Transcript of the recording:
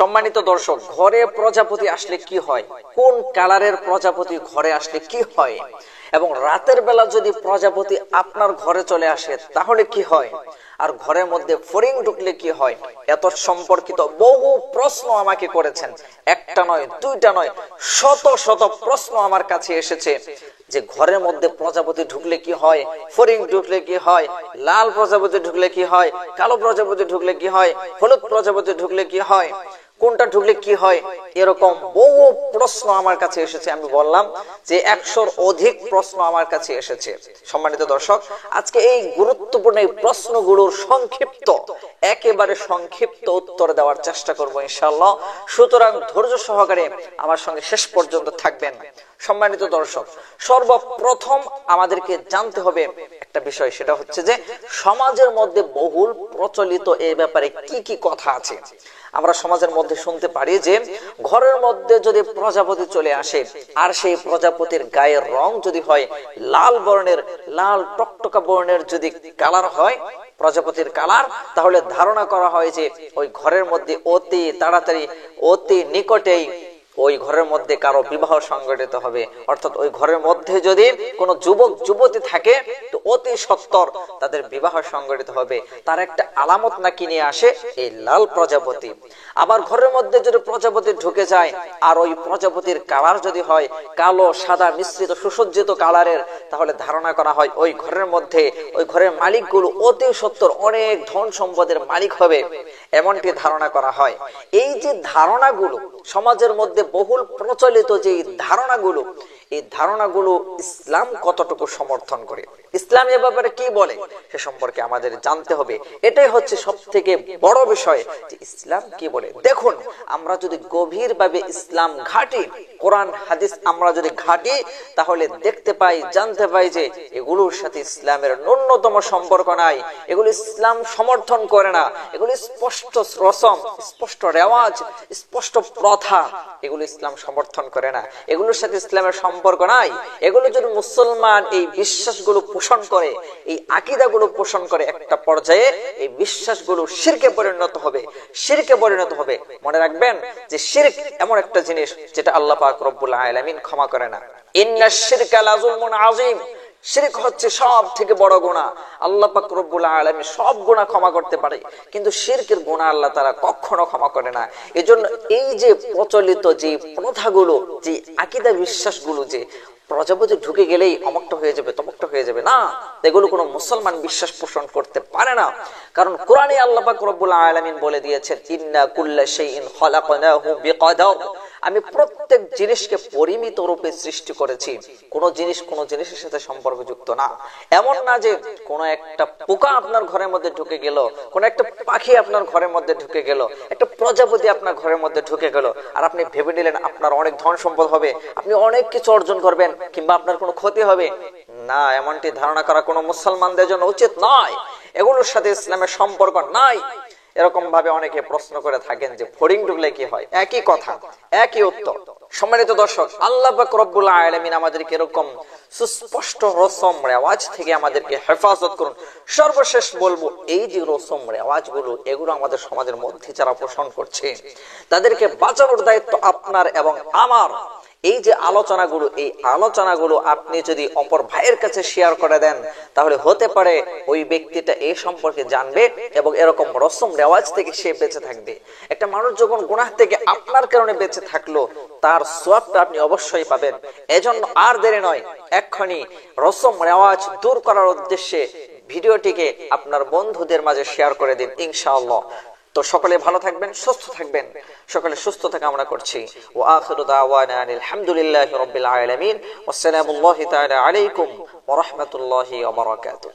সম্মানিত দর্শক, ঘরে প্রজাপতি আসলে কি হয়, কোন কালারের প্রজাপতি ঘরে আসলে কি হয়, এবং রাতের বেলা যদি প্রজাপতি আপনার ঘরে চলে আসে তাহলে কি হয়, আর ঘরের মধ্যে ফড়িং ঢুকলে কি হয়, এত সম্পর্কিত বহু প্রশ্ন আমাকে করেছেন। একটা নয়, দুইটা নয়, শত শত প্রশ্ন আমার কাছে এসেছে যে ঘরের মধ্যে প্রজাপতি ঢুকলে কি হয়, ফড়িং ঢুকলে কি হয়, লাল প্রজাপতি ঢুকলে কি হয়, কালো প্রজাপতি ঢুকলে কি হয়, হলুদ প্রজাপতি ঢুকলে কি হয়, কোনটা ঢুকলে কি হয়, এরকম বহু প্রশ্ন আমার কাছে এসেছে। আমি বললাম যে 100-র অধিক প্রশ্ন আমার কাছে এসেছে। সম্মানিত দর্শক, আজকে এই গুরুত্বপূর্ণ এই প্রশ্নগুলোর একেবারে সংক্ষিপ্ত উত্তর দেওয়ার চেষ্টা করব ইনশাআল্লাহ। সুতরাং ধৈর্য সহকারে আমার সঙ্গে শেষ পর্যন্ত থাকবেন। সম্মানিত দর্শক, সর্বপ্রথম আমাদেরকে জানতে হবে একটা বিষয়, সেটা হচ্ছে যে সমাজের মধ্যে বহুল প্রচলিত এই ব্যাপারে কি কি কথা আছে। আমরা সমাজের মধ্যে শুনতে পারি যে ঘরের মধ্যে যদি প্রজাপতি চলে আসে আর সেই প্রজাপতির গায়ের রং যদি হয় লাল বর্ণের, লাল টকটকা বর্ণের যদি কালার হয় প্রজাপতির কালার, তাহলে ধারণা করা হয় যে ওই ঘরের মধ্যে অতি তাড়াতাড়ি, অতি নিকটেই ওই ঘরের মধ্যে কারো বিবাহ সংঘটিত হবে। অর্থাৎ ওই ঘরের মধ্যে যদি কোনো যুবক যুবতী থাকে তো অতি সত্বর তাদের বিবাহ সংঘটিত হবে। তার একটা আলামত নাকি নিয়ে আসে এই লাল প্রজাপতি। আবার ঘরের মধ্যে যদি প্রজাপতি ঢুকে যায় আর ওই প্রজাপতির কালার যদি হয় কালো সাদা মিশ্রিত সুসজ্জিত কালারের, তাহলে ধারণা করা হয় ওই ঘরের মধ্যে ওই ঘরের মালিকগুলো অতি সত্বর অনেক ধন সম্পদের মালিক হবে, এমনটি ধারণা করা হয়। এই যে ধারণাগুলো সমাজের মধ্যে বহুল প্রচলিত, যে ধারণাগুলো, এই ধারণাগুলো ইসলাম কতটুকু সমর্থন করে, ইসলাম এ ব্যাপারে কি বলে সে সম্পর্কে আমাদের জানতে হবে। এটাই হচ্ছে সবথেকে বড় বিষয় যে ইসলাম কি বলে। দেখুন, আমরা যদি গভীরভাবে ইসলাম ঘাঁটি, কোরআন হাদিস আমরা যদি ঘাঁটি, তাহলে দেখতে পাই, জানতে পাই যে এগুলোর সাথে ইসলামের ন্যূনতম সম্পর্ক নাই, এগুলো ইসলাম সমর্থন করে না, এগুলো স্পষ্ট রসম, স্পষ্ট রেওয়াজ, স্পষ্ট প্রথা, এগুলো ইসলাম সমর্থন করে না, এগুলোর সাথে ইসলামের সম্পর্ক নাই। এগুলো যদি মুসলমান এই বিশ্বাসগুলো পোষণ করে, এই আকীদাগুলো পোষণ করে, একটা পর্যায়ে এই বিশ্বাসগুলো শিরকে পরিণত হবে, শিরকে পরিণত হবে। মনে রাখবেন যে শিরক এমন একটা জিনিস যেটা আল্লাহ পাক রব্বুল আলামিন ক্ষমা করে না। ইন্নাশ শিরকা লাযুলমুন আযীম, শিরক হচ্ছে সব থেকে বড় গুনাহ। আল্লাহ পাক রব্বুল আলামিন সব গুনাহ ক্ষমা করতে পারে, কিন্তু শিরকের গুনাহ আল্লাহ তাআলা কখনো ক্ষমা করে না। এজন্য এই যে প্রচলিত যে প্রথাগুলো, যে আকীদা বিশ্বাসগুলো, যে প্রজাপতি ঢুকে গেলেই অমুকটা হয়ে যাবে, তমুকটা হয়ে যাবে, না, এগুলো কোনো মুসলমান বিশ্বাস পোষণ করতে পারে না। কারণ কোরআনে আল্লাহ পাক রব্বুল আলামিন বলে দিয়েছেন, ইন্না কুল্লা শাইইন খালাকনাহু বিকদর, আমি প্রত্যেক জিনিসকে পরিমিত রূপে সৃষ্টি করেছি। কোন জিনিস কোন জিনিসের সাথে সম্পর্কযুক্ত না। এমন না যে কোন একটা পোকা আপনার ঘরের মধ্যে ঢুকে গেল, কোন একটা পাখি আপনার ঘরের মধ্যে ঢুকে গেল, একটা প্রজাপতি আপনার ঘরের মধ্যে ঢুকে গেল, আর আপনি ভেবে নিলেন আপনার অনেক ধন সম্পদ হবে, আপনি অনেক কিছু অর্জন করবেন, কিংবা আপনার কোনো ক্ষতি হবে না। এমনটি ধারণা করা কোনো মুসলমানদের জন্য উচিত নয়। এগুলোর সাথে ইসলামের সম্পর্ক নাই। এরকম ভাবে অনেকে প্রশ্ন করে থাকেন যে ফড়িং ঢুকলে কি হয়, একই কথা, একই উত্তর। সম্মানিত দর্শক, আল্লাহ পাক রব্বুল আলামিন আমাদেরকে এরকম সুস্পষ্ট রসম রেওয়াজ থেকে আমাদেরকে হেফাজত করুন। সর্বশেষ বলবো, এই যে রসম রেওয়াজগুলো, এগুলো আমাদের সমাজের মধ্যে যারা পোষণ করছে তাদেরকে বাঁচানোর দায়িত্ব আপনার এবং আমার। এই যে আলোচনাগুলো, এই আলোচনাগুলো আপনি যদি অপর ভাইয়ের কাছে শেয়ার করে দেন, তাহলে হতে পারে ওই ব্যক্তিটা এই সম্পর্কে জানবে এবং এরকম রসম রেওয়াজ থেকে সে বেঁচে থাকবে। একটা মানুষ যখন গুনাহ থেকে আপনার কারণে বেঁচে থাকলো, তার সওয়াবটা আপনি অবশ্যই পাবেন। এজন্য আর দেরি নয়, এক্ষুনি রসম রেওয়াজ দূর করার উদ্দেশ্যে ভিডিওটিকে আপনার বন্ধুদের মাঝে শেয়ার করে দিন ইনশাআল্লাহ। তো সকলে ভালো থাকবেন, সুস্থ থাকবেন, সকলে সুস্থতা কামনা করছি। ওয়া আখিরু দাওয়ানা আলহামদুলিল্লাহি রাব্বিল আলামিন। ওয়াসসালামু আলাইকুম ওয়া রাহমাতুল্লাহি ওয়া বারাকাতুহু।